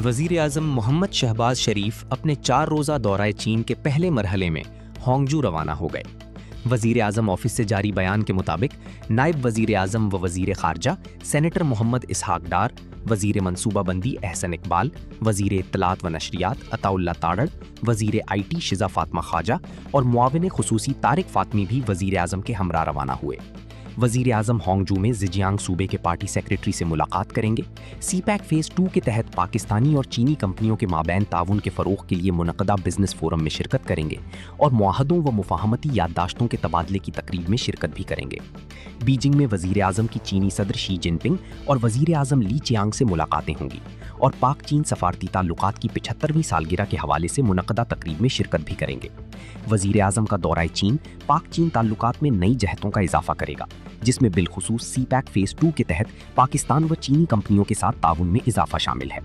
वज़ीर आज़म मोहम्मद शहबाज शरीफ अपने 4 रोज़ा दौरा चीन के पहले मरहले में होंगजू रवाना हो गए। वज़ीर आज़म ऑफिस से जारी बयान के मुताबिक नायब वज़ीर आज़म व वज़ीर ख़ारजा सेनेटर मोहम्मद इसहाक डार, वज़ीर मनसूबाबंदी एहसन इकबाल, वज़ीर इत्तलात व नशरियात अताउल्ला ताड़ड़, वज़ीर IT शिज़ा फातमा ख्वाजा और मुआविन ख़ुसूसी तारिक फ़ातमी भी वज़ीर आज़म के हमरा रवाना हुए। वज़ीर आज़म होंगजू में ज़िजियांग सूबे के पार्टी सेक्रेटरी से मुलाकात करेंगे। CPEC फ़ेज़ 2 के तहत पाकिस्तानी और चीनी कंपनियों के माबैन ताउन के फ़रोग़ के लिए मुनक़दा बिज़नेस फ़ोरम में शिरकत करेंगे और मुआहदों व मुफ़ाहमती याददाश्तों के तबादले की तकरीब में शिरकत भी करेंगे। बीजिंग में वज़ीर आज़म की चीनी सदर शी जिनपिंग और वज़ीर आज़म ली चियांग से मुलाकातें होंगी और पाक चीन सफ़ारती ताल्लुकात की 75वीं सालगिरह के हवाले से मुनक़दा तकरीब में शिरकत भी करेंगे। वज़ीर आज़म का दौरा चीन पाक चीन ताल्लुकात में नई जहतों का इजाफा करेगा, जिसमें बिलखुसूस CPEC फ़ेज़ 2 के तहत पाकिस्तान व चीनी कंपनियों के साथ ताउन में इजाफा शामिल है।